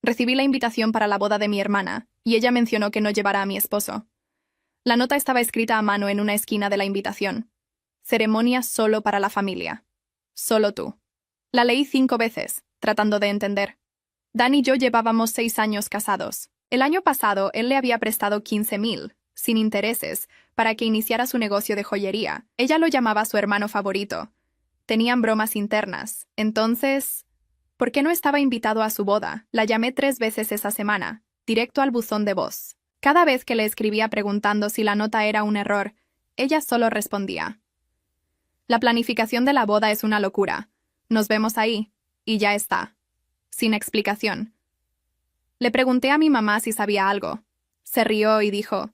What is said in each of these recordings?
Recibí la invitación para la boda de mi hermana, y ella mencionó que no llevará a mi esposo. La nota estaba escrita a mano en una esquina de la invitación. Ceremonia solo para la familia. Solo tú. La leí 5 veces, tratando de entender. Dan y yo llevábamos 6 años casados. El año pasado, él le había prestado 15,000, sin intereses, para que iniciara su negocio de joyería. Ella lo llamaba su hermano favorito. Tenían bromas internas. Entonces, ¿por qué no estaba invitado a su boda? La llamé 3 veces esa semana, directo al buzón de voz. Cada vez que le escribía preguntando si la nota era un error, ella solo respondía: la planificación de la boda es una locura. Nos vemos ahí, y ya está. Sin explicación. Le pregunté a mi mamá si sabía algo. Se rió y dijo: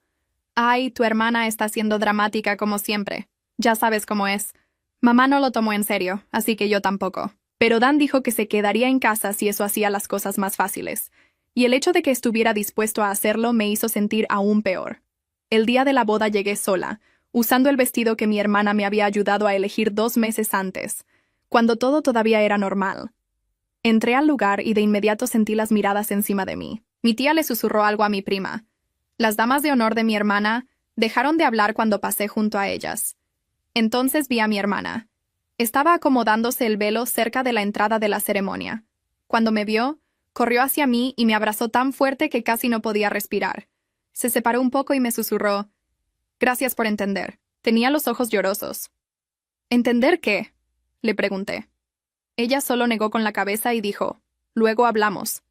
ay, tu hermana está siendo dramática como siempre. Ya sabes cómo es. Mamá no lo tomó en serio, así que yo tampoco. Pero Dan dijo que se quedaría en casa si eso hacía las cosas más fáciles. Y el hecho de que estuviera dispuesto a hacerlo me hizo sentir aún peor. El día de la boda llegué sola, usando el vestido que mi hermana me había ayudado a elegir 2 meses antes, cuando todo todavía era normal. Entré al lugar y de inmediato sentí las miradas encima de mí. Mi tía le susurró algo a mi prima. Las damas de honor de mi hermana dejaron de hablar cuando pasé junto a ellas. Entonces vi a mi hermana. Estaba acomodándose el velo cerca de la entrada de la ceremonia. Cuando me vio, corrió hacia mí y me abrazó tan fuerte que casi no podía respirar. Se separó un poco y me susurró: gracias por entender. Tenía los ojos llorosos. ¿Entender qué?, le pregunté. Ella solo negó con la cabeza y dijo: luego hablamos.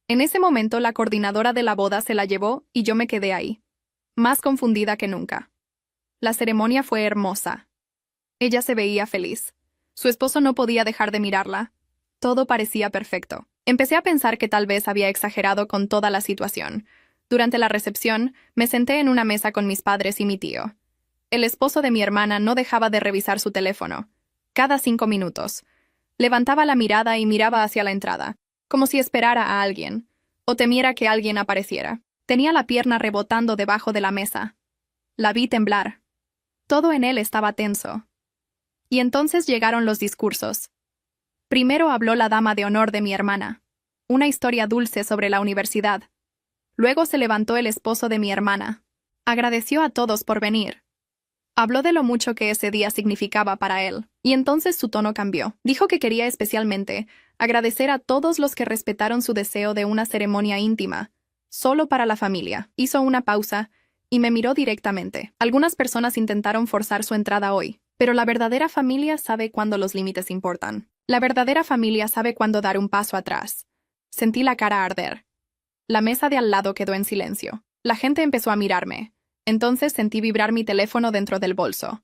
En ese momento la coordinadora de la boda se la llevó y yo me quedé ahí, más confundida que nunca. La ceremonia fue hermosa. Ella se veía feliz. Su esposo no podía dejar de mirarla. Todo parecía perfecto. Empecé a pensar que tal vez había exagerado con toda la situación. Durante la recepción, me senté en una mesa con mis padres y mi tío. El esposo de mi hermana no dejaba de revisar su teléfono. Cada 5 minutos. Levantaba la mirada y miraba hacia la entrada, como si esperara a alguien, o temiera que alguien apareciera. Tenía la pierna rebotando debajo de la mesa. La vi temblar. Todo en él estaba tenso. Y entonces llegaron los discursos. Primero habló la dama de honor de mi hermana. Una historia dulce sobre la universidad. Luego se levantó el esposo de mi hermana. Agradeció a todos por venir. Habló de lo mucho que ese día significaba para él, y entonces su tono cambió. Dijo que quería especialmente agradecer a todos los que respetaron su deseo de una ceremonia íntima, solo para la familia. Hizo una pausa y me miró directamente. Algunas personas intentaron forzar su entrada hoy, pero la verdadera familia sabe cuándo los límites importan. La verdadera familia sabe cuándo dar un paso atrás. Sentí la cara arder. La mesa de al lado quedó en silencio. La gente empezó a mirarme. Entonces sentí vibrar mi teléfono dentro del bolso.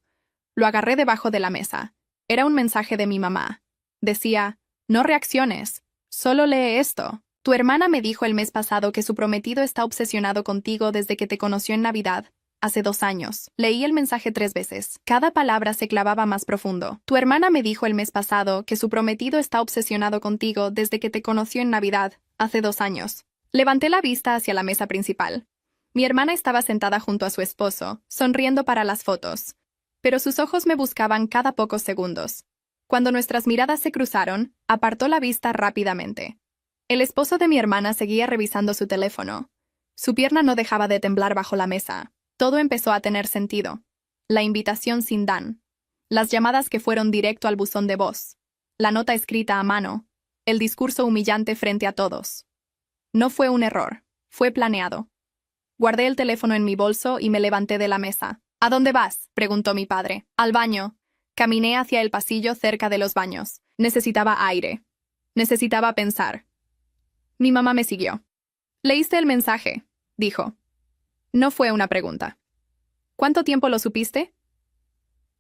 Lo agarré debajo de la mesa. Era un mensaje de mi mamá. Decía: no reacciones, solo lee esto. Tu hermana me dijo el mes pasado que su prometido está obsesionado contigo desde que te conoció en Navidad, hace 2 años. Leí el mensaje 3 veces. Cada palabra se clavaba más profundo. Tu hermana me dijo el mes pasado que su prometido está obsesionado contigo desde que te conoció en Navidad, hace 2 años. Levanté la vista hacia la mesa principal. Mi hermana estaba sentada junto a su esposo, sonriendo para las fotos. Pero sus ojos me buscaban cada pocos segundos. Cuando nuestras miradas se cruzaron, apartó la vista rápidamente. El esposo de mi hermana seguía revisando su teléfono. Su pierna no dejaba de temblar bajo la mesa. Todo empezó a tener sentido. La invitación sin Dan. Las llamadas que fueron directo al buzón de voz. La nota escrita a mano. El discurso humillante frente a todos. No fue un error. Fue planeado. Guardé el teléfono en mi bolso y me levanté de la mesa. ¿A dónde vas?, preguntó mi padre. Al baño. Caminé hacia el pasillo cerca de los baños. Necesitaba aire. Necesitaba pensar. Mi mamá me siguió. ¿Leíste el mensaje?, dijo. No fue una pregunta. ¿Cuánto tiempo lo supiste?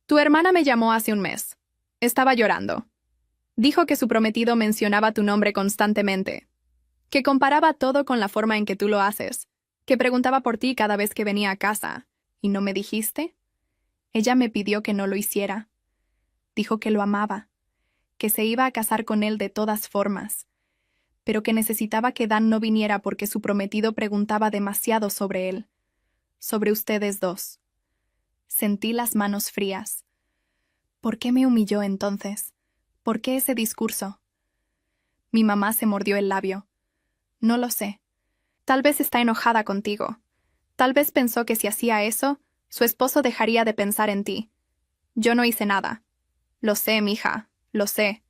Tu hermana me llamó hace un mes. Estaba llorando. Dijo que su prometido mencionaba tu nombre constantemente. Que comparaba todo con la forma en que tú lo haces. Que preguntaba por ti cada vez que venía a casa. ¿Y no me dijiste? Ella me pidió que no lo hiciera. Dijo que lo amaba, que se iba a casar con él de todas formas, pero que necesitaba que Dan no viniera porque su prometido preguntaba demasiado sobre él, sobre ustedes dos. Sentí las manos frías. ¿Por qué me humilló entonces? ¿Por qué ese discurso? Mi mamá se mordió el labio. No lo sé. Tal vez está enojada contigo. Tal vez pensó que si hacía eso, su esposo dejaría de pensar en ti. Yo no hice nada. Lo sé, mija, lo sé.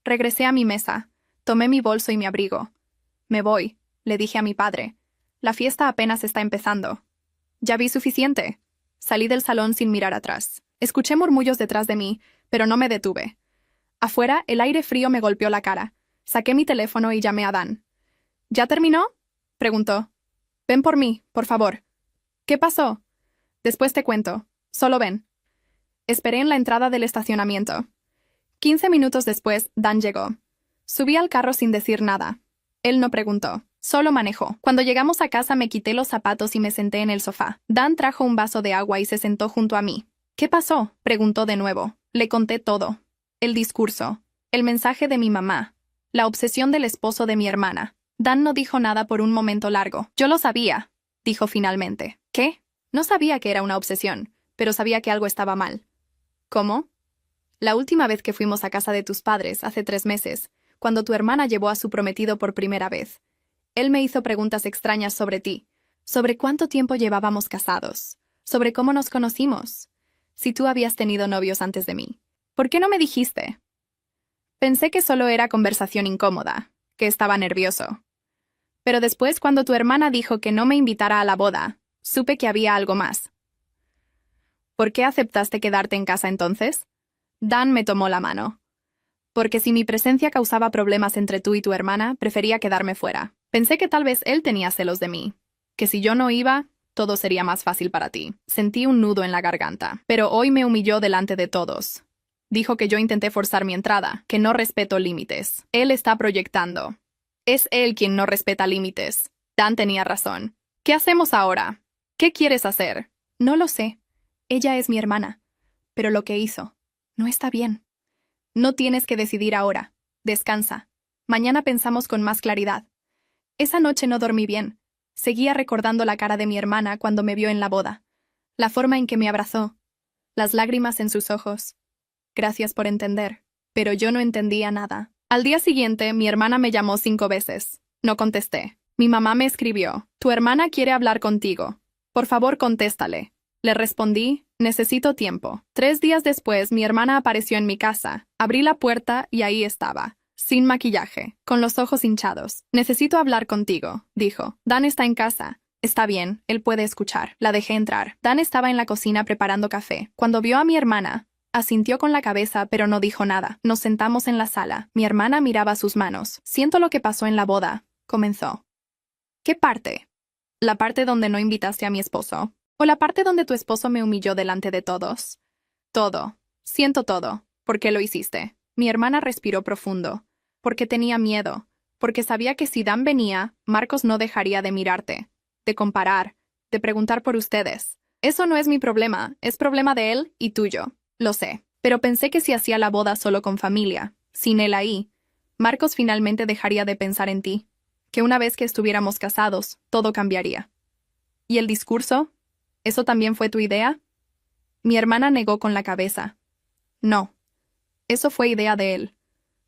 Regresé a mi mesa, tomé mi bolso y mi abrigo. Me voy, le dije a mi padre. La fiesta apenas está empezando. Ya vi suficiente. Salí del salón sin mirar atrás. Escuché murmullos detrás de mí, pero no me detuve. Afuera, el aire frío me golpeó la cara. Saqué mi teléfono y llamé a Dan. ¿Ya terminó? Preguntó. Ven por mí, por favor. ¿Qué pasó? Después te cuento. Solo ven. Esperé en la entrada del estacionamiento. 15 minutos después, Dan llegó. Subí al carro sin decir nada. Él no preguntó, solo manejó. Cuando llegamos a casa me quité los zapatos y me senté en el sofá. Dan trajo un vaso de agua y se sentó junto a mí. ¿Qué pasó? Preguntó de nuevo. Le conté todo. El discurso. El mensaje de mi mamá. La obsesión del esposo de mi hermana. Dan no dijo nada por un momento largo. Yo lo sabía, dijo finalmente. ¿Qué? No sabía que era una obsesión, pero sabía que algo estaba mal. ¿Cómo? La última vez que fuimos a casa de tus padres, hace 3 meses, cuando tu hermana llevó a su prometido por primera vez. Él me hizo preguntas extrañas sobre ti, sobre cuánto tiempo llevábamos casados, sobre cómo nos conocimos, si tú habías tenido novios antes de mí. ¿Por qué no me dijiste? Pensé que solo era conversación incómoda, que estaba nervioso. Pero después, cuando tu hermana dijo que no me invitara a la boda, supe que había algo más. ¿Por qué aceptaste quedarte en casa entonces? Dan me tomó la mano. Porque si mi presencia causaba problemas entre tú y tu hermana, prefería quedarme fuera. Pensé que tal vez él tenía celos de mí. Que si yo no iba, todo sería más fácil para ti. Sentí un nudo en la garganta. Pero hoy me humilló delante de todos. Dijo que yo intenté forzar mi entrada, que no respeto límites. Él está proyectando. Es él quien no respeta límites. Dan tenía razón. ¿Qué hacemos ahora? ¿Qué quieres hacer? No lo sé. Ella es mi hermana. Pero lo que hizo no está bien. No tienes que decidir ahora. Descansa. Mañana pensamos con más claridad. Esa noche no dormí bien. Seguía recordando la cara de mi hermana cuando me vio en la boda. La forma en que me abrazó. Las lágrimas en sus ojos. Gracias por entender. Pero yo no entendía nada. Al día siguiente, mi hermana me llamó 5 veces. No contesté. Mi mamá me escribió. Tu hermana quiere hablar contigo. Por favor, contéstale. Le respondí, necesito tiempo. 3 días después, mi hermana apareció en mi casa. Abrí la puerta y ahí estaba, sin maquillaje, con los ojos hinchados. Necesito hablar contigo, dijo. Dan está en casa. Está bien, él puede escuchar. La dejé entrar. Dan estaba en la cocina preparando café. Cuando vio a mi hermana, asintió con la cabeza, pero no dijo nada. Nos sentamos en la sala. Mi hermana miraba sus manos. Siento lo que pasó en la boda, comenzó. ¿Qué parte? ¿La parte donde no invitaste a mi esposo? ¿O la parte donde tu esposo me humilló delante de todos? Todo. Siento todo. ¿Por qué lo hiciste? Mi hermana respiró profundo. Porque tenía miedo. Porque sabía que si Dan venía, Marcos no dejaría de mirarte, de comparar, de preguntar por ustedes. Eso no es mi problema, es problema de él y tuyo. Lo sé. Pero pensé que si hacía la boda solo con familia, sin él ahí, Marcos finalmente dejaría de pensar en ti. Que una vez que estuviéramos casados, todo cambiaría. ¿Y el discurso? ¿Eso también fue tu idea? Mi hermana negó con la cabeza. No. Eso fue idea de él.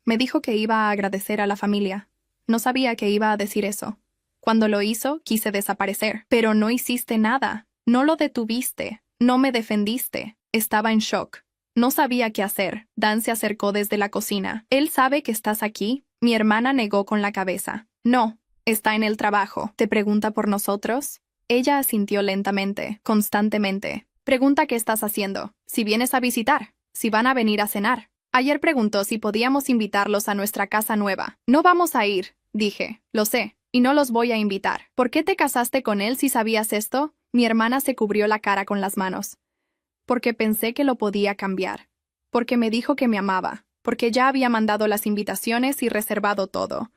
Me dijo que iba a agradecer a la familia. No sabía que iba a decir eso. Cuando lo hizo, quise desaparecer. Pero no hiciste nada. No lo detuviste. No me defendiste. Estaba en shock. No sabía qué hacer. Dan se acercó desde la cocina. ¿Él sabe que estás aquí? Mi hermana negó con la cabeza. No. Está en el trabajo. ¿Te pregunta por nosotros? Ella asintió lentamente, constantemente. Pregunta qué estás haciendo, si vienes a visitar, si van a venir a cenar. Ayer preguntó si podíamos invitarlos a nuestra casa nueva. No vamos a ir, dije, lo sé, y no los voy a invitar. ¿Por qué te casaste con él si sabías esto? Mi hermana se cubrió la cara con las manos. Porque pensé que lo podía cambiar. Porque me dijo que me amaba. Porque ya había mandado las invitaciones y reservado todo.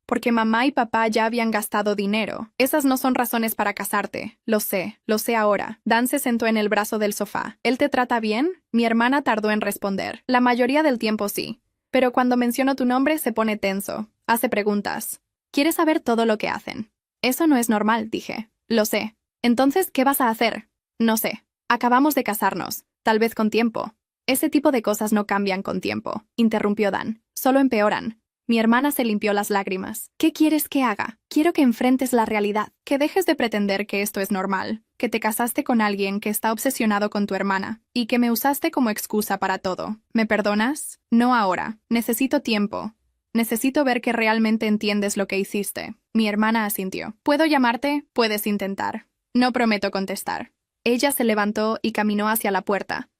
Porque mamá y papá ya habían gastado dinero. Esas no son razones para casarte. Lo sé ahora. Dan se sentó en el brazo del sofá. ¿Él te trata bien? Mi hermana tardó en responder. La mayoría del tiempo sí. Pero cuando menciono tu nombre se pone tenso. Hace preguntas. Quiere saber todo lo que hacen. Eso no es normal, dije. Lo sé. Entonces, ¿qué vas a hacer? No sé. Acabamos de casarnos. Tal vez con tiempo. Ese tipo de cosas no cambian con tiempo, interrumpió Dan. Solo empeoran. Mi hermana se limpió las lágrimas. ¿Qué quieres que haga? Quiero que enfrentes la realidad, que dejes de pretender que esto es normal, que te casaste con alguien que está obsesionado con tu hermana, y que me usaste como excusa para todo. ¿Me perdonas? No ahora. Necesito tiempo. Necesito ver que realmente entiendes lo que hiciste. Mi hermana asintió. ¿Puedo llamarte? Puedes intentar. No prometo contestar. Ella se levantó y caminó hacia la puerta.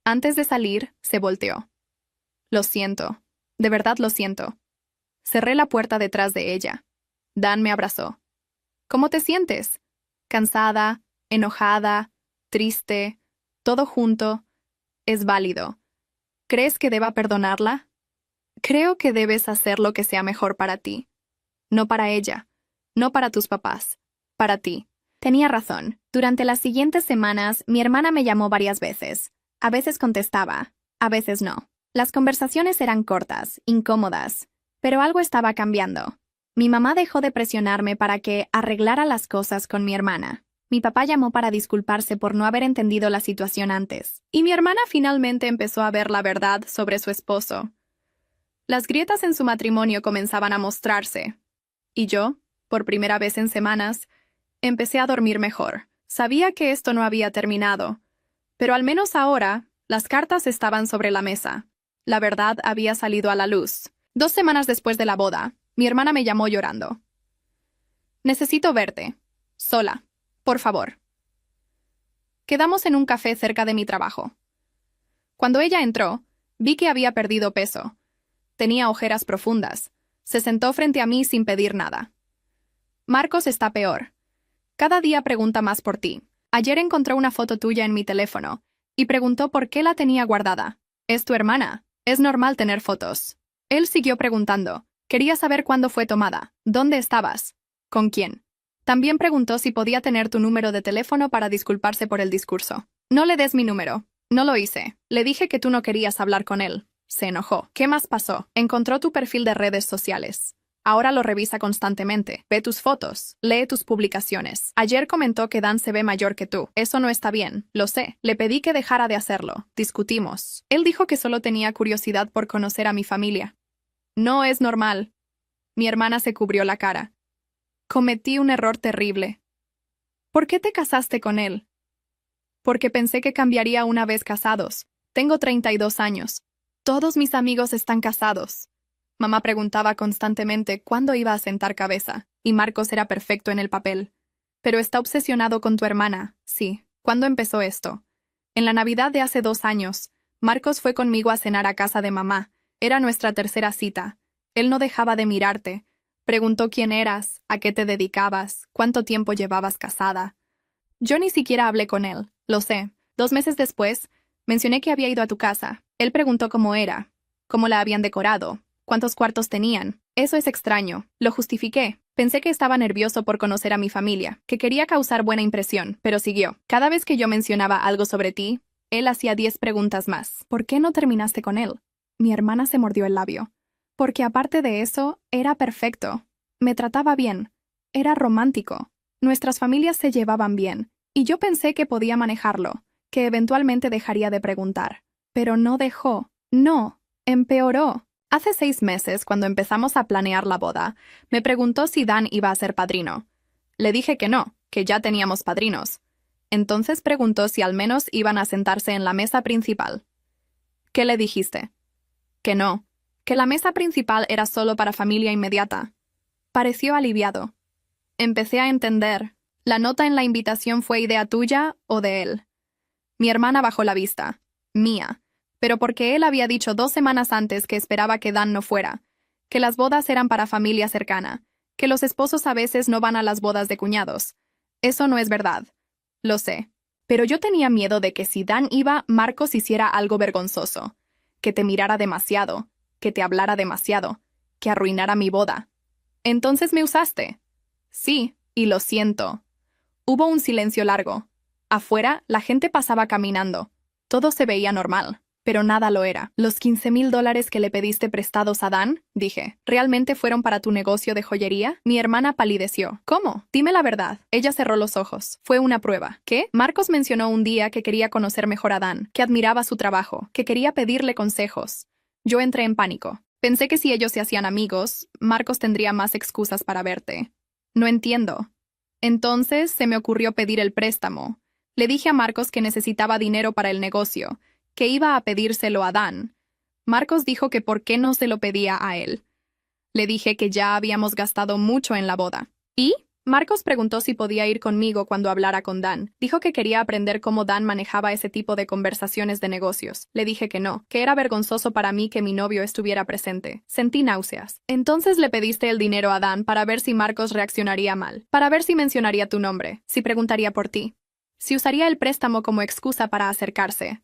Antes de salir, se volteó. Lo siento. De verdad lo siento. Cerré la puerta detrás de ella. Dan me abrazó. ¿Cómo te sientes? Cansada, enojada, triste, todo junto. Es válido. ¿Crees que deba perdonarla? Creo que debes hacer lo que sea mejor para ti. No para ella. No para tus papás. Para ti. Tenía razón. Durante las siguientes semanas, mi hermana me llamó varias veces. A veces contestaba, a veces no. Las conversaciones eran cortas, incómodas, pero algo estaba cambiando. Mi mamá dejó de presionarme para que arreglara las cosas con mi hermana. Mi papá llamó para disculparse por no haber entendido la situación antes. Y mi hermana finalmente empezó a ver la verdad sobre su esposo. Las grietas en su matrimonio comenzaban a mostrarse. Y yo, por primera vez en semanas, empecé a dormir mejor. Sabía que esto no había terminado. Pero al menos ahora, las cartas estaban sobre la mesa. La verdad había salido a la luz. 2 semanas después de la boda, mi hermana me llamó llorando. Necesito verte. Sola. Por favor. Quedamos en un café cerca de mi trabajo. Cuando ella entró, vi que había perdido peso. Tenía ojeras profundas. Se sentó frente a mí sin pedir nada. Marcos está peor. Cada día pregunta más por ti. Ayer encontró una foto tuya en mi teléfono y preguntó por qué la tenía guardada. Es tu hermana. Es normal tener fotos. Él siguió preguntando. Quería saber cuándo fue tomada. ¿Dónde estabas? ¿Con quién? También preguntó si podía tener tu número de teléfono para disculparse por el discurso. No le des mi número. No lo hice. Le dije que tú no querías hablar con él. Se enojó. ¿Qué más pasó? Encontró tu perfil de redes sociales. Ahora lo revisa constantemente. Ve tus fotos. Lee tus publicaciones. Ayer comentó que Dan se ve mayor que tú. Eso no está bien. Lo sé. Le pedí que dejara de hacerlo. Discutimos. Él dijo que solo tenía curiosidad por conocer a mi familia. No es normal. Mi hermana se cubrió la cara. Cometí un error terrible. ¿Por qué te casaste con él? Porque pensé que cambiaría una vez casados. Tengo 32 años. Todos mis amigos están casados. Mamá preguntaba constantemente cuándo iba a sentar cabeza, y Marcos era perfecto en el papel. Pero está obsesionado con tu hermana, sí. ¿Cuándo empezó esto? En la Navidad de hace 2 años, Marcos fue conmigo a cenar a casa de mamá. Era nuestra tercera cita. Él no dejaba de mirarte. Preguntó quién eras, a qué te dedicabas, cuánto tiempo llevabas casada. Yo ni siquiera hablé con él, lo sé. 2 meses después, mencioné que había ido a tu casa. Él preguntó cómo era, cómo la habían decorado, cuántos cuartos tenían. Eso es extraño. Lo justifiqué. Pensé que estaba nervioso por conocer a mi familia, que quería causar buena impresión, pero siguió. Cada vez que yo mencionaba algo sobre ti, él hacía 10 preguntas más. ¿Por qué no terminaste con él? Mi hermana se mordió el labio. Porque aparte de eso, era perfecto. Me trataba bien. Era romántico. Nuestras familias se llevaban bien, y yo pensé que podía manejarlo, que eventualmente dejaría de preguntar. Pero no dejó. No. Empeoró. Hace 6 meses, cuando empezamos a planear la boda, me preguntó si Dan iba a ser padrino. Le dije que no, que ya teníamos padrinos. Entonces preguntó si al menos iban a sentarse en la mesa principal. ¿Qué le dijiste? Que no, que la mesa principal era solo para familia inmediata. Pareció aliviado. Empecé a entender. ¿La nota en la invitación fue idea tuya o de él? Mi hermana bajó la vista. Mía. Pero porque él había dicho 2 semanas antes que esperaba que Dan no fuera, que las bodas eran para familia cercana, que los esposos a veces no van a las bodas de cuñados. Eso no es verdad. Lo sé. Pero yo tenía miedo de que si Dan iba, Marcos hiciera algo vergonzoso, que te mirara demasiado, que te hablara demasiado, que arruinara mi boda. Entonces me usaste. Sí, y lo siento. Hubo un silencio largo. Afuera, la gente pasaba caminando. Todo se veía normal. Pero nada lo era. ¿Los $15,000 que le pediste prestados a Dan? Dije. ¿Realmente fueron para tu negocio de joyería? Mi hermana palideció. ¿Cómo? Dime la verdad. Ella cerró los ojos. Fue una prueba. ¿Qué? Marcos mencionó un día que quería conocer mejor a Dan, que admiraba su trabajo, que quería pedirle consejos. Yo entré en pánico. Pensé que si ellos se hacían amigos, Marcos tendría más excusas para verte. No entiendo. Entonces se me ocurrió pedir el préstamo. Le dije a Marcos que necesitaba dinero para el negocio, que iba a pedírselo a Dan. Marcos dijo que por qué no se lo pedía a él. Le dije que ya habíamos gastado mucho en la boda. ¿Y? Marcos preguntó si podía ir conmigo cuando hablara con Dan. Dijo que quería aprender cómo Dan manejaba ese tipo de conversaciones de negocios. Le dije que no, que era vergonzoso para mí que mi novio estuviera presente. Sentí náuseas. Entonces le pediste el dinero a Dan para ver si Marcos reaccionaría mal, para ver si mencionaría tu nombre, si preguntaría por ti, si usaría el préstamo como excusa para acercarse.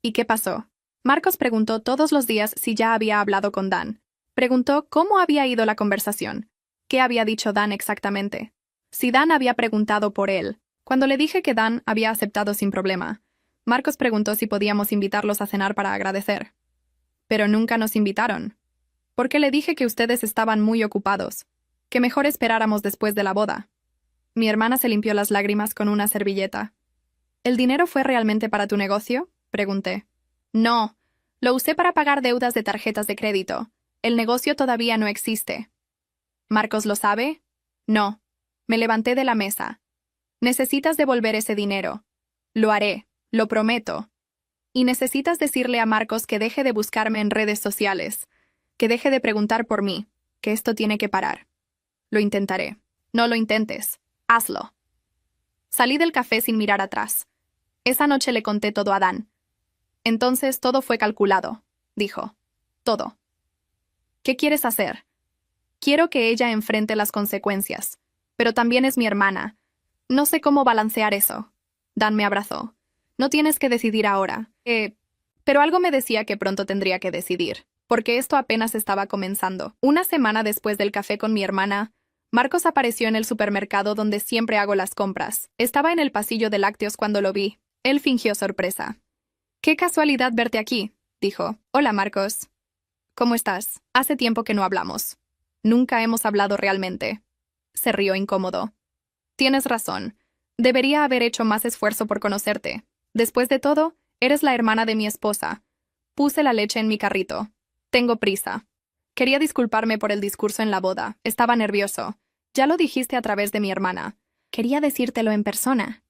¿Y qué pasó? Marcos preguntó todos los días si ya había hablado con Dan. Preguntó cómo había ido la conversación. ¿Qué había dicho Dan exactamente? Si Dan había preguntado por él. Cuando le dije que Dan había aceptado sin problema, Marcos preguntó si podíamos invitarlos a cenar para agradecer. Pero nunca nos invitaron. Porque le dije que ustedes estaban muy ocupados, que mejor esperáramos después de la boda. Mi hermana se limpió las lágrimas con una servilleta. ¿El dinero fue realmente para tu negocio?, pregunté. No, lo usé para pagar deudas de tarjetas de crédito. El negocio todavía no existe. ¿Marcos lo sabe? No. Me levanté de la mesa. Necesitas devolver ese dinero. Lo haré, lo prometo. Y necesitas decirle a Marcos que deje de buscarme en redes sociales, que deje de preguntar por mí, que esto tiene que parar. Lo intentaré. No lo intentes. Hazlo. Salí del café sin mirar atrás. Esa noche le conté todo a Dan. Entonces todo fue calculado, dijo. Todo. ¿Qué quieres hacer? Quiero que ella enfrente las consecuencias, pero también es mi hermana. No sé cómo balancear eso. Dan me abrazó. No tienes que decidir ahora. Pero algo me decía que pronto tendría que decidir, porque esto apenas estaba comenzando. Una semana después del café con mi hermana, Marcos apareció en el supermercado donde siempre hago las compras. Estaba en el pasillo de lácteos cuando lo vi. Él fingió sorpresa. «Qué casualidad verte aquí», dijo. «Hola, Marcos. ¿Cómo estás? Hace tiempo que no hablamos. Nunca hemos hablado realmente». Se rió incómodo. «Tienes razón. Debería haber hecho más esfuerzo por conocerte. Después de todo, eres la hermana de mi esposa. Puse la leche en mi carrito. Tengo prisa. Quería disculparme por el discurso en la boda. Estaba nervioso. Ya lo dijiste a través de mi hermana. Quería decírtelo en persona.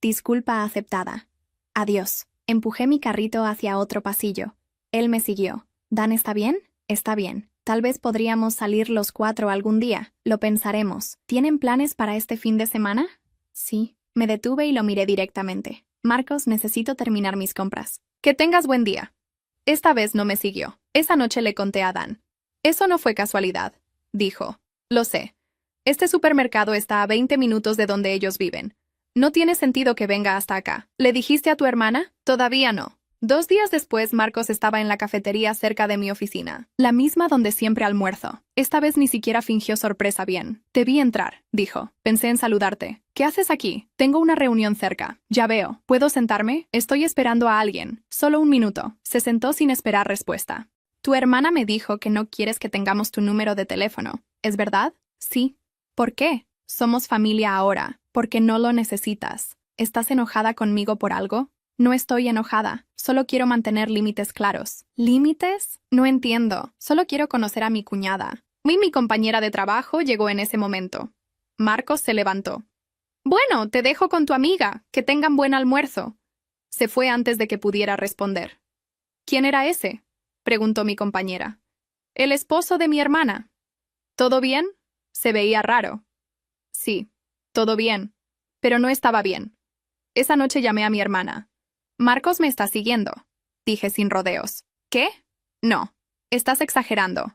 Disculpa aceptada. Adiós». Empujé mi carrito hacia otro pasillo. Él me siguió. «¿Dan está bien?» «Está bien. Tal vez podríamos salir los 4 algún día. Lo pensaremos. ¿Tienen planes para este fin de semana?» «Sí». Me detuve y lo miré directamente. «Marcos, necesito terminar mis compras». «Que tengas buen día». Esta vez no me siguió. Esa noche le conté a Dan. «Eso no fue casualidad», dijo. «Lo sé. Este supermercado está a 20 minutos de donde ellos viven. No tiene sentido que venga hasta acá. ¿Le dijiste a tu hermana?» «Todavía no». 2 días después, Marcos estaba en la cafetería cerca de mi oficina, la misma donde siempre almuerzo. Esta vez ni siquiera fingió sorpresa bien. «Te vi entrar», dijo. «Pensé en saludarte». «¿Qué haces aquí?» «Tengo una reunión cerca». «Ya veo. ¿Puedo sentarme?» «Estoy esperando a alguien». «Solo un minuto». Se sentó sin esperar respuesta. «Tu hermana me dijo que no quieres que tengamos tu número de teléfono. ¿Es verdad?» «Sí». «¿Por qué?» «Somos familia ahora. Porque no lo necesitas. ¿Estás enojada conmigo por algo?» «No estoy enojada. Solo quiero mantener límites claros». «¿Límites?» «No entiendo. Solo quiero conocer a mi cuñada». Mi compañera de trabajo llegó en ese momento. Marcos se levantó. «Bueno, te dejo con tu amiga. Que tengan buen almuerzo». Se fue antes de que pudiera responder. «¿Quién era ese?», preguntó mi compañera. «El esposo de mi hermana». «¿Todo bien?» Se veía raro. «Sí, todo bien. Pero no estaba bien. Esa noche llamé a mi hermana. «Marcos me está siguiendo», dije sin rodeos. «¿Qué?» «No. Estás exagerando.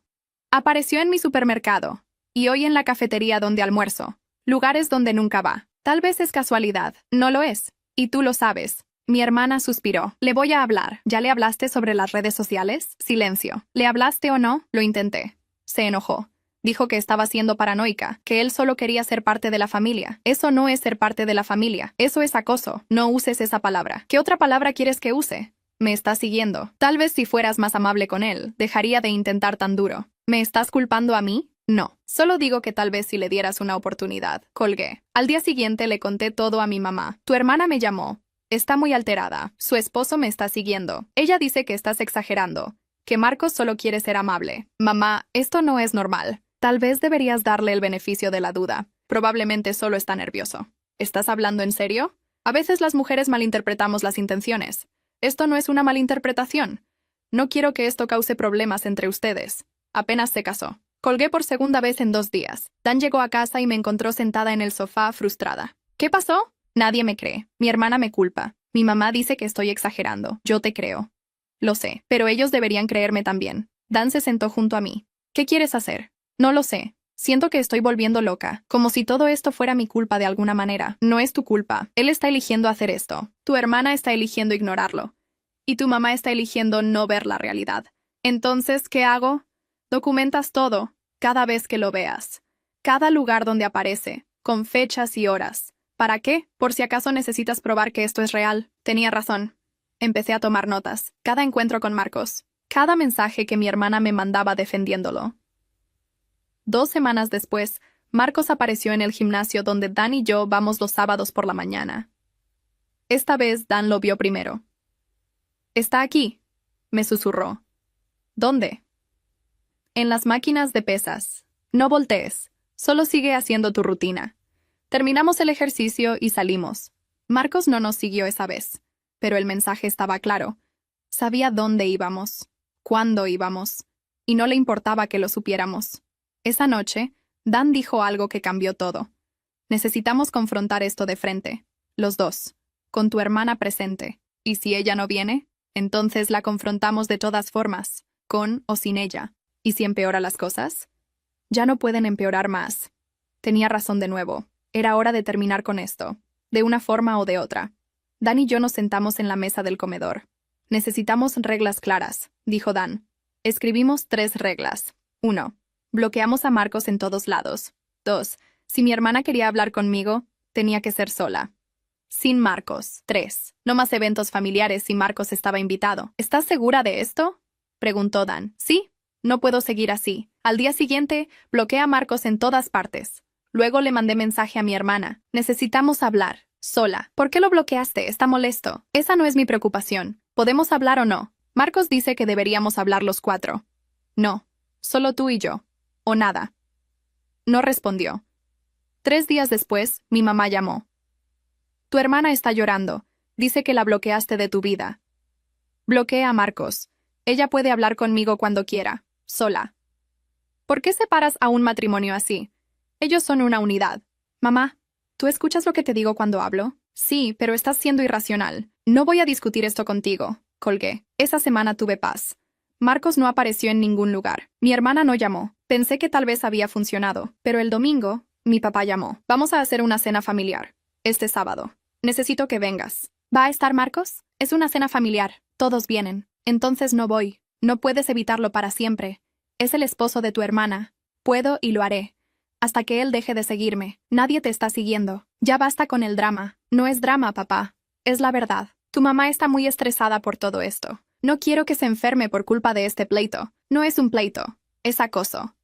Apareció en mi supermercado. Y hoy en la cafetería donde almuerzo. Lugares donde nunca va. Tal vez es casualidad. No lo es. Y tú lo sabes». Mi hermana suspiró. «Le voy a hablar». «¿Ya le hablaste sobre las redes sociales?» Silencio. «¿Le hablaste o no?» Lo intenté. Se enojó. Dijo que estaba siendo paranoica, que él solo quería ser parte de la familia. Eso no es ser parte de la familia. Eso es acoso. No uses esa palabra. ¿Qué otra palabra quieres que use? Me estás siguiendo. Tal vez si fueras más amable con él, dejaría de intentar tan duro. ¿Me estás culpando a mí? No. Solo digo que tal vez si le dieras una oportunidad. Colgué. Al día siguiente le conté todo a mi mamá. Tu hermana me llamó. Está muy alterada. Su esposo me está siguiendo. Ella dice que estás exagerando, que Marcos solo quiere ser amable. Mamá, esto no es normal. Tal vez deberías darle el beneficio de la duda. Probablemente solo está nervioso. ¿Estás hablando en serio? A veces las mujeres malinterpretamos las intenciones. Esto no es una malinterpretación. No quiero que esto cause problemas entre ustedes. Apenas se casó. Colgué por segunda vez en 2 días. Dan llegó a casa y me encontró sentada en el sofá, frustrada. ¿Qué pasó? Nadie me cree. Mi hermana me culpa. Mi mamá dice que estoy exagerando. Yo te creo. Lo sé, pero ellos deberían creerme también. Dan se sentó junto a mí. ¿Qué quieres hacer? No lo sé. Siento que estoy volviendo loca, como si todo esto fuera mi culpa de alguna manera. No es tu culpa. Él está eligiendo hacer esto. Tu hermana está eligiendo ignorarlo. Y tu mamá está eligiendo no ver la realidad. Entonces, ¿qué hago? Documentas todo, cada vez que lo veas. Cada lugar donde aparece, con fechas y horas. ¿Para qué? Por si acaso necesitas probar que esto es real. Tenía razón. Empecé a tomar notas. Cada encuentro con Marcos. Cada mensaje que mi hermana me mandaba defendiéndolo. 2 semanas después, Marcos apareció en el gimnasio donde Dan y yo vamos los sábados por la mañana. Esta vez Dan lo vio primero. «Está aquí», me susurró. «¿Dónde?» «En las máquinas de pesas. No voltees. Solo sigue haciendo tu rutina». Terminamos el ejercicio y salimos. Marcos no nos siguió esa vez, pero el mensaje estaba claro. Sabía dónde íbamos, cuándo íbamos, y no le importaba que lo supiéramos. Esa noche, Dan dijo algo que cambió todo. Necesitamos confrontar esto de frente, los dos, con tu hermana presente. Y si ella no viene, entonces la confrontamos de todas formas, con o sin ella. ¿Y si empeora las cosas? Ya no pueden empeorar más. Tenía razón de nuevo. Era hora de terminar con esto, de una forma o de otra. Dan y yo nos sentamos en la mesa del comedor. Necesitamos reglas claras, dijo Dan. Escribimos 3 reglas. 1. Bloqueamos a Marcos en todos lados. 2. Si mi hermana quería hablar conmigo, tenía que ser sola. Sin Marcos. 3. No más eventos familiares si Marcos estaba invitado. ¿Estás segura de esto?, preguntó Dan. Sí, no puedo seguir así. Al día siguiente, bloqueé a Marcos en todas partes. Luego le mandé mensaje a mi hermana. Necesitamos hablar. Sola. ¿Por qué lo bloqueaste? Está molesto. Esa no es mi preocupación. ¿Podemos hablar o no? Marcos dice que deberíamos hablar los 4. No. Solo tú y yo. O nada. No respondió. 3 días después, mi mamá llamó. Tu hermana está llorando. Dice que la bloqueaste de tu vida. Bloquea a Marcos. Ella puede hablar conmigo cuando quiera. Sola. ¿Por qué separas a un matrimonio así? Ellos son una unidad. Mamá, ¿tú escuchas lo que te digo cuando hablo? Sí, pero estás siendo irracional. No voy a discutir esto contigo. Colgué. Esa semana tuve paz. Marcos no apareció en ningún lugar. Mi hermana no llamó. Pensé que tal vez había funcionado. Pero el domingo, mi papá llamó. Vamos a hacer una cena familiar. Este sábado. Necesito que vengas. ¿Va a estar Marcos? Es una cena familiar. Todos vienen. Entonces no voy. No puedes evitarlo para siempre. Es el esposo de tu hermana. Puedo y lo haré. Hasta que él deje de seguirme. Nadie te está siguiendo. Ya basta con el drama. No es drama, papá. Es la verdad. Tu mamá está muy estresada por todo esto. No quiero que se enferme por culpa de este pleito. No es un pleito. Es acoso.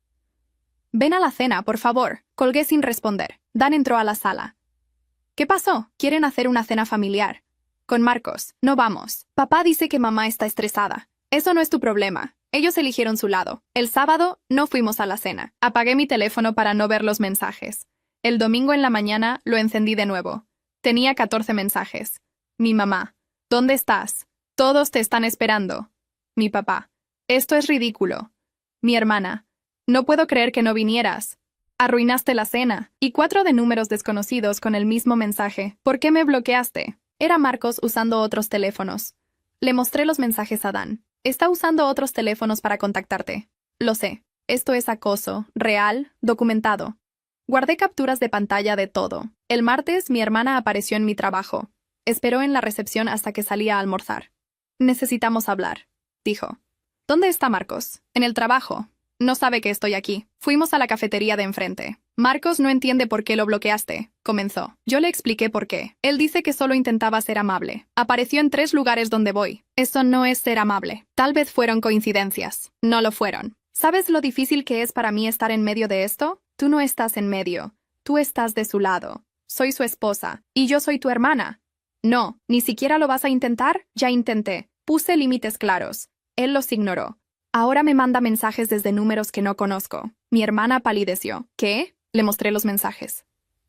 Ven a la cena, por favor. Colgué sin responder. Dan entró a la sala. ¿Qué pasó? Quieren hacer una cena familiar. Con Marcos. No vamos. Papá dice que mamá está estresada. Eso no es tu problema. Ellos eligieron su lado. El sábado no fuimos a la cena. Apagué mi teléfono para no ver los mensajes. El domingo en la mañana lo encendí de nuevo. Tenía 14 mensajes. Mi mamá. ¿Dónde estás? Todos te están esperando. Mi papá. Esto es ridículo. Mi hermana. No puedo creer que no vinieras. Arruinaste la cena. Y 4 de números desconocidos con el mismo mensaje. ¿Por qué me bloqueaste? Era Marcos usando otros teléfonos. Le mostré los mensajes a Dan. Está usando otros teléfonos para contactarte. Lo sé. Esto es acoso, real, documentado. Guardé capturas de pantalla de todo. El martes mi hermana apareció en mi trabajo. Esperó en la recepción hasta que salía a almorzar. Necesitamos hablar, dijo. ¿Dónde está Marcos? En el trabajo. No sabe que estoy aquí. Fuimos a la cafetería de enfrente. Marcos no entiende por qué lo bloqueaste, comenzó. Yo le expliqué por qué. Él dice que solo intentaba ser amable. Apareció en 3 lugares donde voy. Eso no es ser amable. Tal vez fueron coincidencias. No lo fueron. ¿Sabes lo difícil que es para mí estar en medio de esto? Tú no estás en medio. Tú estás de su lado. Soy su esposa. Y yo soy tu hermana. No, ¿ni siquiera lo vas a intentar? Ya intenté. Puse límites claros. Él los ignoró. Ahora me manda mensajes desde números que no conozco. Mi hermana palideció. ¿Qué? Le mostré los mensajes.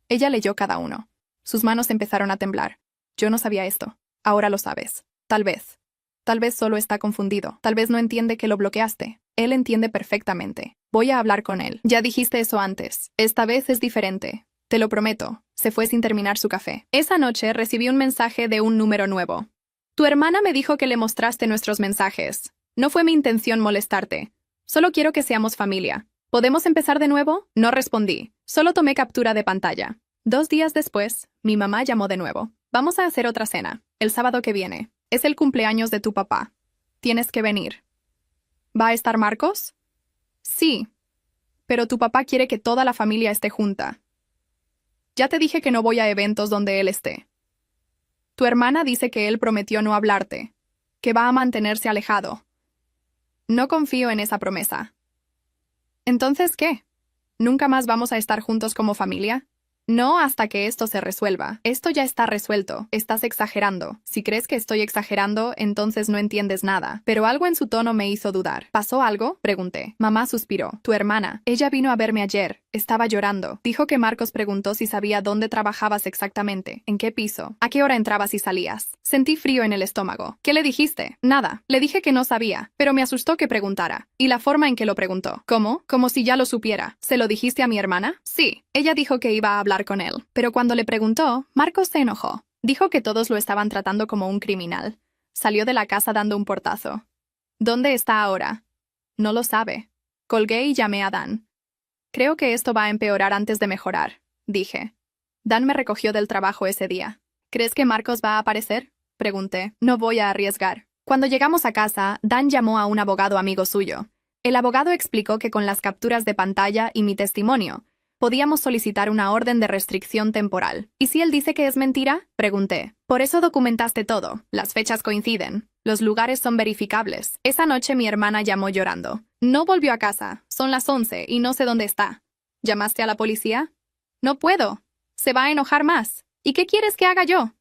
Ella leyó cada uno. Sus manos empezaron a temblar. Yo no sabía esto. Ahora lo sabes. Tal vez. Tal vez solo está confundido. Tal vez no entiende que lo bloqueaste. Él entiende perfectamente. Voy a hablar con él. Ya dijiste eso antes. Esta vez es diferente. Te lo prometo. Se fue sin terminar su café. Esa noche recibí un mensaje de un número nuevo. Tu hermana me dijo que le mostraste nuestros mensajes. No fue mi intención molestarte. Solo quiero que seamos familia. ¿Podemos empezar de nuevo? No respondí. Solo tomé captura de pantalla. 2 días después, mi mamá llamó de nuevo. Vamos a hacer otra cena. El sábado que viene. Es el cumpleaños de tu papá. Tienes que venir. ¿Va a estar Marcos? Sí. Pero tu papá quiere que toda la familia esté junta. Ya te dije que no voy a eventos donde él esté. Tu hermana dice que él prometió no hablarte, que va a mantenerse alejado. No confío en esa promesa. ¿Entonces qué? ¿Nunca más vamos a estar juntos como familia? No hasta que esto se resuelva. Esto ya está resuelto. Estás exagerando. Si crees que estoy exagerando, entonces no entiendes nada. Pero algo en su tono me hizo dudar. ¿Pasó algo? Pregunté. Mamá suspiró. Tu hermana. Ella vino a verme ayer. Estaba llorando. Dijo que Marcos preguntó si sabía dónde trabajabas exactamente. ¿En qué piso? ¿A qué hora entrabas y salías? Sentí frío en el estómago. ¿Qué le dijiste? Nada. Le dije que no sabía, pero me asustó que preguntara. Y la forma en que lo preguntó. ¿Cómo? Como si ya lo supiera. ¿Se lo dijiste a mi hermana? Sí. Ella dijo que iba a hablar con él. Pero cuando le preguntó, Marcos se enojó. Dijo que todos lo estaban tratando como un criminal. Salió de la casa dando un portazo. ¿Dónde está ahora? No lo sabe. Colgué y llamé a Dan. Creo que esto va a empeorar antes de mejorar, dije. Dan me recogió del trabajo ese día. ¿Crees que Marcos va a aparecer? Pregunté. No voy a arriesgar. Cuando llegamos a casa, Dan llamó a un abogado amigo suyo. El abogado explicó que con las capturas de pantalla y mi testimonio, podíamos solicitar una orden de restricción temporal. ¿Y si él dice que es mentira? Pregunté. Por eso documentaste todo. Las fechas coinciden. Los lugares son verificables. Esa noche mi hermana llamó llorando. No volvió a casa. Son las 11 y no sé dónde está. ¿Llamaste a la policía? No puedo. Se va a enojar más. ¿Y qué quieres que haga yo?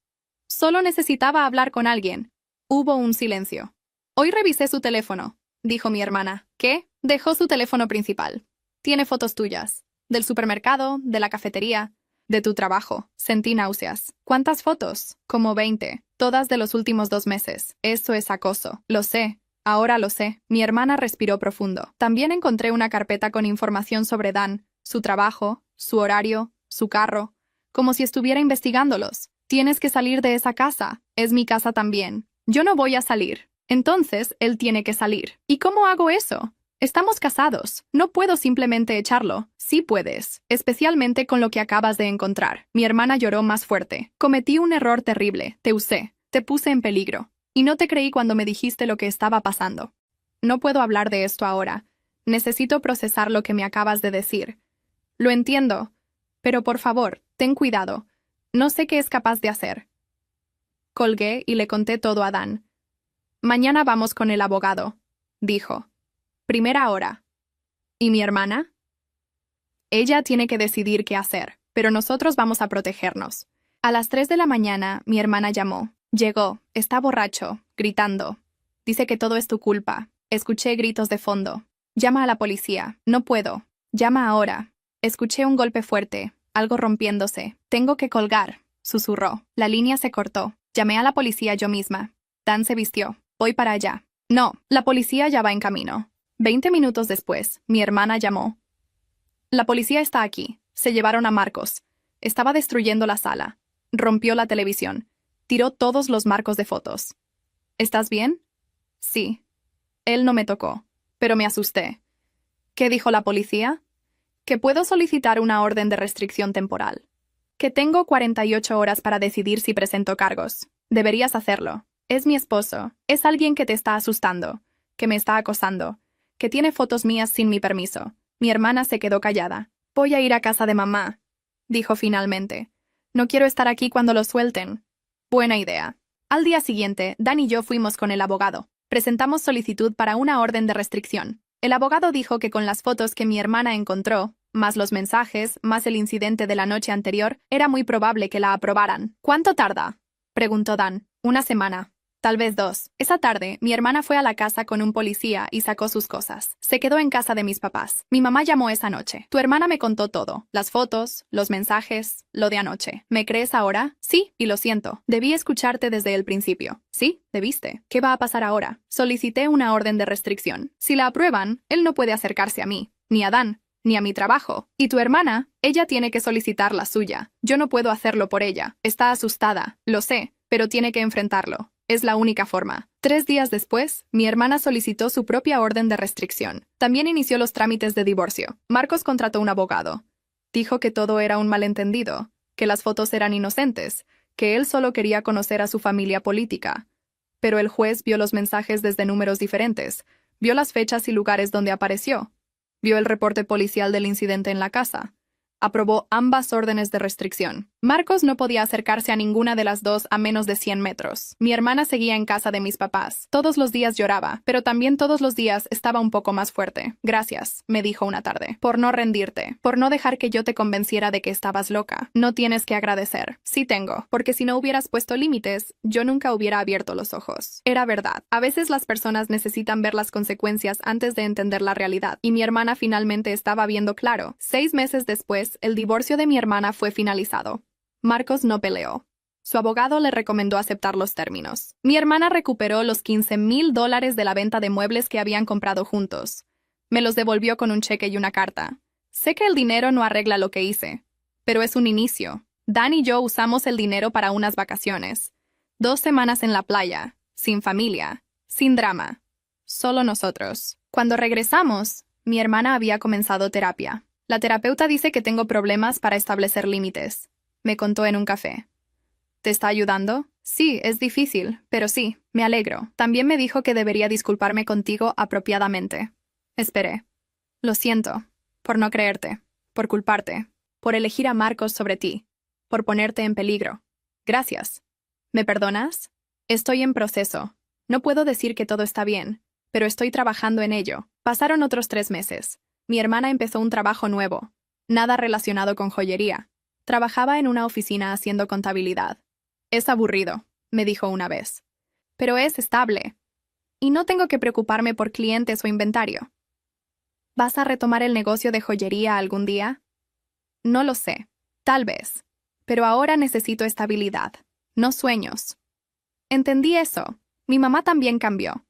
Solo necesitaba hablar con alguien. Hubo un silencio. Hoy revisé su teléfono, dijo mi hermana. ¿Qué? Dejó su teléfono principal. Tiene fotos tuyas. Del supermercado, de la cafetería, de tu trabajo. Sentí náuseas. ¿Cuántas fotos? Como 20. Todas de los últimos 2 meses. Eso es acoso. Lo sé. Ahora lo sé. Mi hermana respiró profundo. También encontré una carpeta con información sobre Dan, su trabajo, su horario, su carro, como si estuviera investigándolos. Tienes que salir de esa casa. Es mi casa también. Yo no voy a salir. Entonces, él tiene que salir. ¿Y cómo hago eso? Estamos casados. No puedo simplemente echarlo. Sí puedes, especialmente con lo que acabas de encontrar. Mi hermana lloró más fuerte. Cometí un error terrible. Te usé. Te puse en peligro. Y no te creí cuando me dijiste lo que estaba pasando. No puedo hablar de esto ahora. Necesito procesar lo que me acabas de decir. Lo entiendo. Pero por favor, ten cuidado. No sé qué es capaz de hacer. Colgué y le conté todo a Dan. Mañana vamos con el abogado, dijo. Primera hora. ¿Y mi hermana? Ella tiene que decidir qué hacer, pero nosotros vamos a protegernos. A las 3 de la mañana, mi hermana llamó. Llegó, está borracho, gritando. Dice que todo es tu culpa. Escuché gritos de fondo. Llama a la policía. No puedo. Llama ahora. Escuché un golpe fuerte, algo rompiéndose. Tengo que colgar, susurró. La línea se cortó. Llamé a la policía yo misma. Dan se vistió. Voy para allá. No, la policía ya va en camino. 20 minutos después, mi hermana llamó. La policía está aquí. Se llevaron a Marcos. Estaba destruyendo la sala. Rompió la televisión. Tiró todos los marcos de fotos. ¿Estás bien? Sí. Él no me tocó, pero me asusté. ¿Qué dijo la policía? Que puedo solicitar una orden de restricción temporal. Que tengo 48 horas para decidir si presento cargos. Deberías hacerlo. Es mi esposo. Es alguien que te está asustando, que me está acosando, que tiene fotos mías sin mi permiso. Mi hermana se quedó callada. Voy a ir a casa de mamá, dijo finalmente. No quiero estar aquí cuando lo suelten. Buena idea. Al día siguiente, Dan y yo fuimos con el abogado. Presentamos solicitud para una orden de restricción. El abogado dijo que con las fotos que mi hermana encontró, más los mensajes, más el incidente de la noche anterior, era muy probable que la aprobaran. ¿Cuánto tarda? Preguntó Dan. 1 semana. Tal vez 2. Esa tarde, mi hermana fue a la casa con un policía y sacó sus cosas. Se quedó en casa de mis papás. Mi mamá llamó esa noche. Tu hermana me contó todo. Las fotos, los mensajes, lo de anoche. ¿Me crees ahora? Sí, y lo siento. Debí escucharte desde el principio. Sí, debiste. ¿Qué va a pasar ahora? Solicité una orden de restricción. Si la aprueban, él no puede acercarse a mí, ni a Dan, ni a mi trabajo. Y tu hermana, ella tiene que solicitar la suya. Yo no puedo hacerlo por ella. Está asustada, lo sé, pero tiene que enfrentarlo. Es la única forma. 3 días después, mi hermana solicitó su propia orden de restricción. También inició los trámites de divorcio. Marcos contrató un abogado. Dijo que todo era un malentendido, que las fotos eran inocentes, que él solo quería conocer a su familia política. Pero el juez vio los mensajes desde números diferentes, vio las fechas y lugares donde apareció, vio el reporte policial del incidente en la casa. Aprobó ambas órdenes de restricción. Marcos no podía acercarse a ninguna de las dos a menos de 100 metros. Mi hermana seguía en casa de mis papás. Todos los días lloraba, pero también todos los días estaba un poco más fuerte. Gracias, me dijo una tarde, por no rendirte, por no dejar que yo te convenciera de que estabas loca. No tienes que agradecer. Sí tengo, porque si no hubieras puesto límites, yo nunca hubiera abierto los ojos. Era verdad. A veces las personas necesitan ver las consecuencias antes de entender la realidad, y mi hermana finalmente estaba viendo claro. 6 meses después, el divorcio de mi hermana fue finalizado. Marcos no peleó. Su abogado le recomendó aceptar los términos. Mi hermana recuperó los $15,000 de la venta de muebles que habían comprado juntos. Me los devolvió con un cheque y una carta. Sé que el dinero no arregla lo que hice, pero es un inicio. Dan y yo usamos el dinero para unas vacaciones. 2 semanas en la playa, sin familia, sin drama. Solo nosotros. Cuando regresamos, mi hermana había comenzado terapia. La terapeuta dice que tengo problemas para establecer límites. Me contó en un café. ¿Te está ayudando? Sí, es difícil, pero sí, me alegro. También me dijo que debería disculparme contigo apropiadamente. Esperé. Lo siento, por no creerte, por culparte, por elegir a Marcos sobre ti, por ponerte en peligro. Gracias. ¿Me perdonas? Estoy en proceso. No puedo decir que todo está bien, pero estoy trabajando en ello. Pasaron otros 3 meses. Mi hermana empezó un trabajo nuevo. Nada relacionado con joyería. Trabajaba en una oficina haciendo contabilidad. Es aburrido, me dijo una vez. Pero es estable. Y no tengo que preocuparme por clientes o inventario. ¿Vas a retomar el negocio de joyería algún día? No lo sé. Tal vez. Pero ahora necesito estabilidad, no sueños. Entendí eso. Mi mamá también cambió.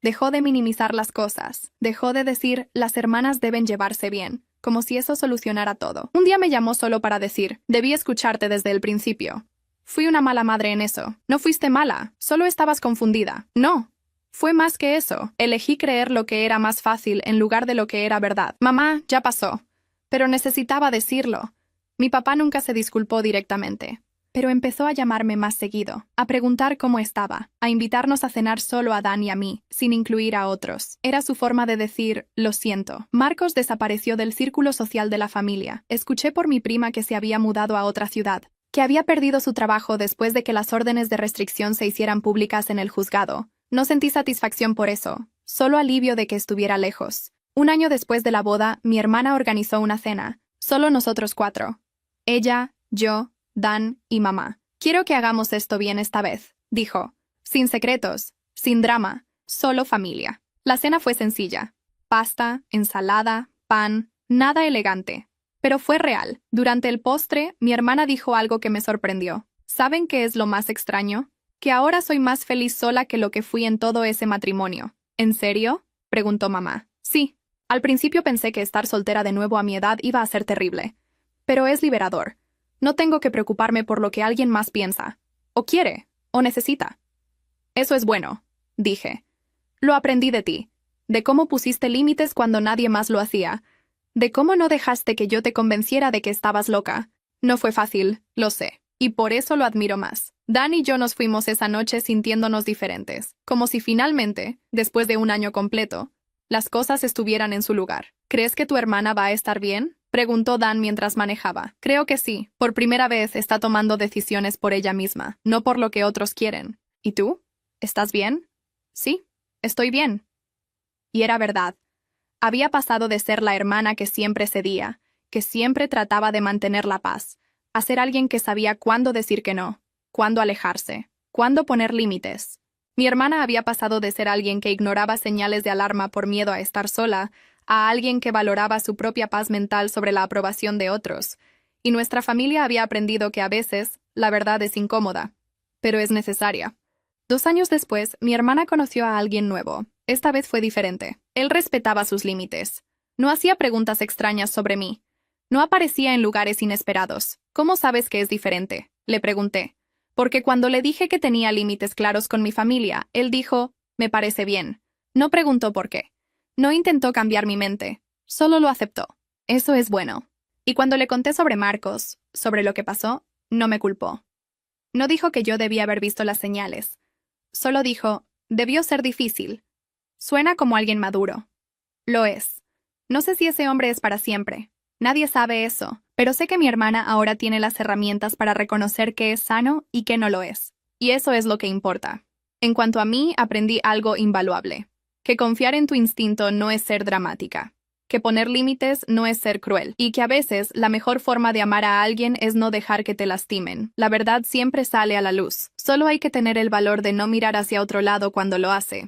Dejó de minimizar las cosas. Dejó de decir, las hermanas deben llevarse bien, como si eso solucionara todo. Un día me llamó solo para decir, debí escucharte desde el principio. Fui una mala madre en eso. No fuiste mala, solo estabas confundida. No. Fue más que eso. Elegí creer lo que era más fácil en lugar de lo que era verdad. Mamá, ya pasó. Pero necesitaba decirlo. Mi papá nunca se disculpó directamente. Pero empezó a llamarme más seguido, a preguntar cómo estaba, a invitarnos a cenar solo a Dan y a mí, sin incluir a otros. Era su forma de decir, lo siento. Marcos desapareció del círculo social de la familia. Escuché por mi prima que se había mudado a otra ciudad, que había perdido su trabajo después de que las órdenes de restricción se hicieran públicas en el juzgado. No sentí satisfacción por eso, solo alivio de que estuviera lejos. Un año después de la boda, mi hermana organizó una cena, solo nosotros 4. Ella, yo, Dan y mamá. Quiero que hagamos esto bien esta vez, dijo. Sin secretos, sin drama, solo familia. La cena fue sencilla. Pasta, ensalada, pan, nada elegante. Pero fue real. Durante el postre, mi hermana dijo algo que me sorprendió. ¿Saben qué es lo más extraño? Que ahora soy más feliz sola que lo que fui en todo ese matrimonio. ¿En serio? Preguntó mamá. Sí. Al principio pensé que estar soltera de nuevo a mi edad iba a ser terrible. Pero es liberador. No tengo que preocuparme por lo que alguien más piensa, o quiere, o necesita. Eso es bueno, dije. Lo aprendí de ti, de cómo pusiste límites cuando nadie más lo hacía, de cómo no dejaste que yo te convenciera de que estabas loca. No fue fácil, lo sé, y por eso lo admiro más. Dan y yo nos fuimos esa noche sintiéndonos diferentes, como si finalmente, después de un año completo, las cosas estuvieran en su lugar. ¿Crees que tu hermana va a estar bien? Preguntó Dan mientras manejaba. Creo que sí. Por primera vez está tomando decisiones por ella misma, no por lo que otros quieren. ¿Y tú? ¿Estás bien? Sí, estoy bien. Y era verdad. Había pasado de ser la hermana que siempre cedía, que siempre trataba de mantener la paz, a ser alguien que sabía cuándo decir que no, cuándo alejarse, cuándo poner límites. Mi hermana había pasado de ser alguien que ignoraba señales de alarma por miedo a estar sola, a alguien que valoraba su propia paz mental sobre la aprobación de otros, y nuestra familia había aprendido que a veces la verdad es incómoda, pero es necesaria. 2 años después, mi hermana conoció a alguien nuevo. Esta vez fue diferente. Él respetaba sus límites. No hacía preguntas extrañas sobre mí. No aparecía en lugares inesperados. ¿Cómo sabes que es diferente?, le pregunté. Porque cuando le dije que tenía límites claros con mi familia, él dijo, me parece bien. No preguntó por qué. No intentó cambiar mi mente. Solo lo aceptó. Eso es bueno. Y cuando le conté sobre Marcos, sobre lo que pasó, no me culpó. No dijo que yo debía haber visto las señales. Solo dijo, debió ser difícil. Suena como alguien maduro. Lo es. No sé si ese hombre es para siempre. Nadie sabe eso, pero sé que mi hermana ahora tiene las herramientas para reconocer qué es sano y qué no lo es. Y eso es lo que importa. En cuanto a mí, aprendí algo invaluable. Que confiar en tu instinto no es ser dramática. Que poner límites no es ser cruel. Y que a veces la mejor forma de amar a alguien es no dejar que te lastimen. La verdad siempre sale a la luz. Solo hay que tener el valor de no mirar hacia otro lado cuando lo hace.